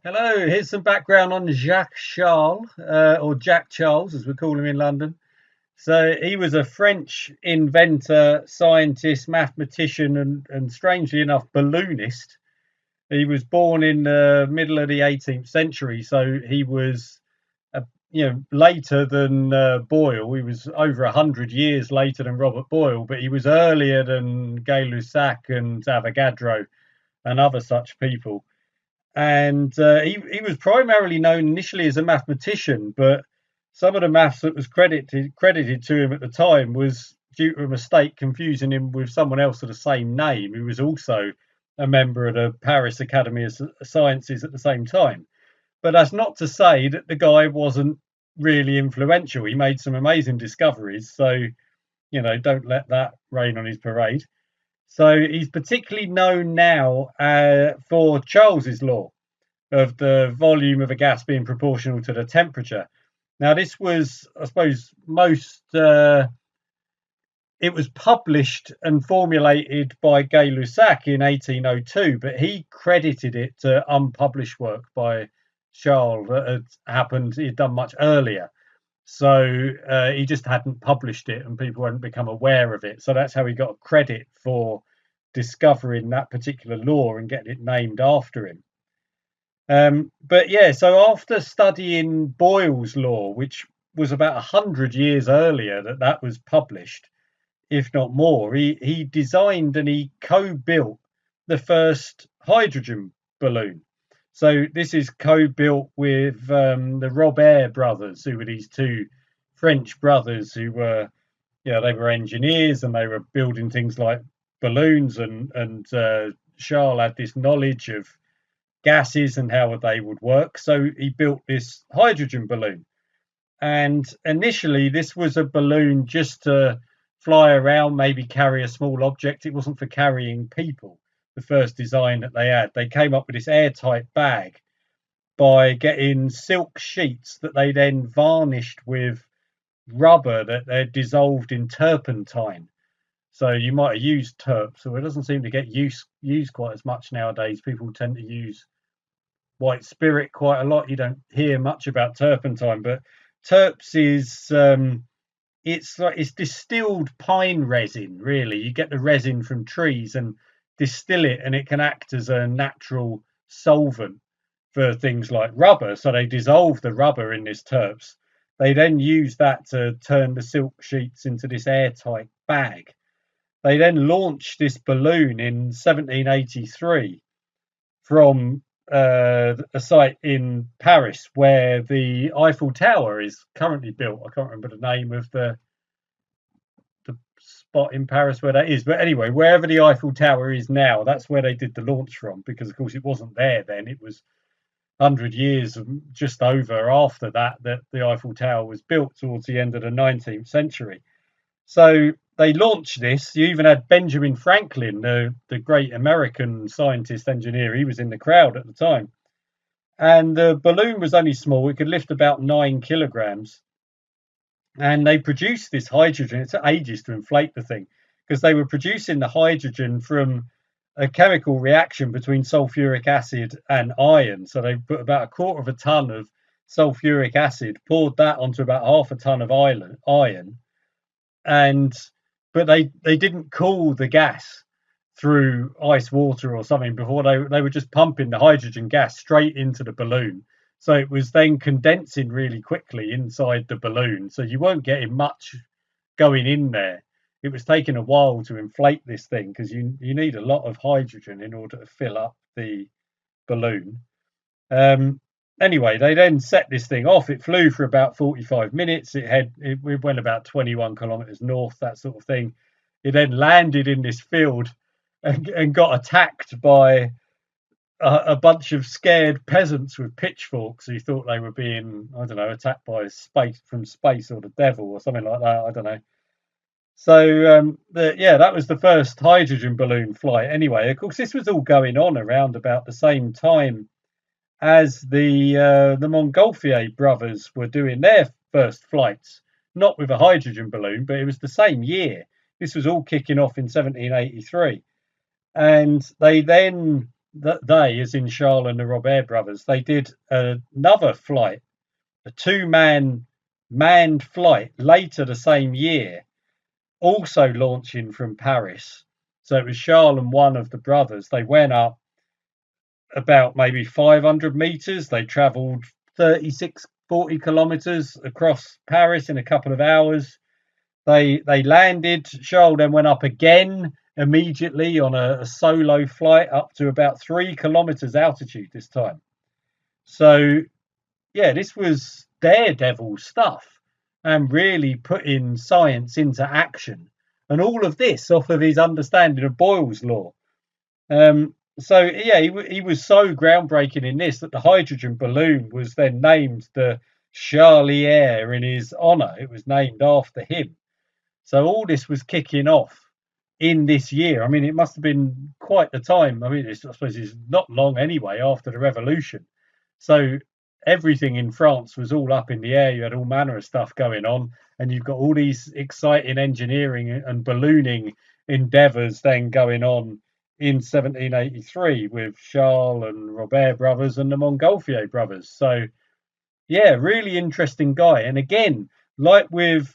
Hello, here's some background on Jacques Charles, or Jack Charles, as we call him in London. So he was a French inventor, scientist, mathematician, and strangely enough, balloonist. He was born in the middle of the 18th century, so he was, later than Boyle. He was over 100 years later than Robert Boyle, but he was earlier than Gay-Lussac and Avogadro and other such people. And he was primarily known initially as a mathematician, but some of the maths that was credited to him at the time was due to a mistake confusing him with someone else of the same name who was also a member of the Paris Academy of Sciences at the same time. But that's not to say that the guy wasn't really influential. He made some amazing discoveries, so don't let that rain on his parade. So he's particularly known now for Charles's law of the volume of a gas being proportional to the temperature. Now, this was, I suppose, it was published and formulated by Gay-Lussac in 1802, but he credited it to unpublished work by Charles that had happened, he'd done much earlier. So he just hadn't published it and people hadn't become aware of it. So that's how he got credit for discovering that particular law and getting it named after him. But yeah, so after studying Boyle's law, which was about 100 years earlier that was published, if not more, he designed and he co-built the first hydrogen balloon. So this is co-built with the Robert brothers, who were these two French brothers who were, they were engineers and they were building things like balloons, and Charles had this knowledge of gases and how they would work. So he built this hydrogen balloon. And initially, this was a balloon just to fly around, maybe carry a small object. It wasn't for carrying people, the first design that they had. They came up with this airtight bag by getting silk sheets that they then varnished with rubber that they dissolved in turpentine. So you might have used turp, so it doesn't seem to get used quite as much nowadays. People tend to use white spirit quite a lot. You don't hear much about turpentine, but terps is it's distilled pine resin. Really, you get the resin from trees and distill it, and it can act as a natural solvent for things like rubber. So they dissolve the rubber in this terps. They then use that to turn the silk sheets into this airtight bag. They then launched this balloon in 1783 from a site in Paris where the Eiffel Tower is currently built. I can't remember the name of the spot in Paris where that is, but anyway, wherever the Eiffel Tower is now, that's where they did the launch from, because of course it wasn't there then. It was 100 years, just over after that the Eiffel Tower was built towards the end of the 19th century. So they launched this. You even had Benjamin Franklin, the great American scientist engineer. He was in the crowd at the time. And the balloon was only small. It could lift about 9 kilograms. And they produced this hydrogen. It took ages to inflate the thing because they were producing the hydrogen from a chemical reaction between sulfuric acid and iron. So they put about a quarter of a ton of sulfuric acid, poured that onto about half a ton of iron, and but they didn't cool the gas through ice water or something before they were just pumping the hydrogen gas straight into the balloon. So it was then condensing really quickly inside the balloon. So you weren't getting much going in there. It was taking a while to inflate this thing because you need a lot of hydrogen in order to fill up the balloon. Anyway, they then set this thing off. It flew for about 45 minutes. It went about 21 kilometers north, that sort of thing. It then landed in this field and got attacked by a bunch of scared peasants with pitchforks who thought they were being, I don't know, attacked by space or the devil or something like that. I don't know. So that was the first hydrogen balloon flight. Anyway, of course, this was all going on around about the same time as the Montgolfier brothers were doing their first flights, not with a hydrogen balloon, but it was the same year. This was all kicking off in 1783. And they then that they, as in Charles and the Robert brothers, they did another flight, a two-man manned flight later the same year, also launching from Paris. So it was Charles and one of the brothers. They went up about maybe 500 meters. They traveled 36, 40 kilometers across Paris in a couple of hours. They landed. Charles then went up again immediately on a solo flight up to about 3 kilometers altitude this time. So yeah, this was daredevil stuff and really putting science into action. And all of this off of his understanding of Boyle's law. So yeah, he was so groundbreaking in this that the hydrogen balloon was then named the Charlier in his honour. It was named after him. So all this was kicking off in this year. I mean, it must have been quite the time. I mean, I suppose it's not long anyway after the revolution. So everything in France was all up in the air. You had all manner of stuff going on, and you've got all these exciting engineering and ballooning endeavours then going on in 1783 with Charles and Robert brothers and the Montgolfier brothers. So yeah, really interesting guy. And again, like with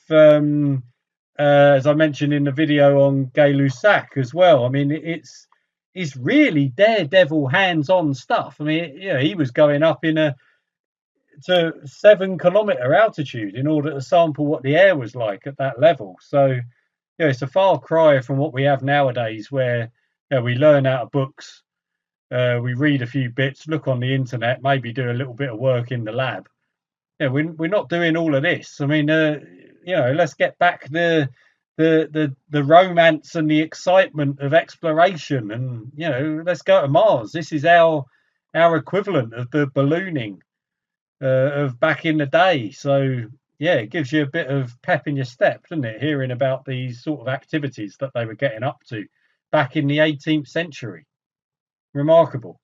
as I mentioned in the video on Gay-Lussac as well. I mean, it's really daredevil, hands-on stuff. I mean, yeah, he was going up to 7 kilometer altitude in order to sample what the air was like at that level. So, yeah, it's a far cry from what we have nowadays, where we learn out of books, we read a few bits, look on the internet, maybe do a little bit of work in the lab. Yeah, we're not doing all of this. I mean, let's get back the romance and the excitement of exploration, and let's go to Mars. This is our equivalent of the ballooning of back in the day. So yeah, it gives you a bit of pep in your step, doesn't it? Hearing about these sort of activities that they were getting up to back in the 18th century. Remarkable.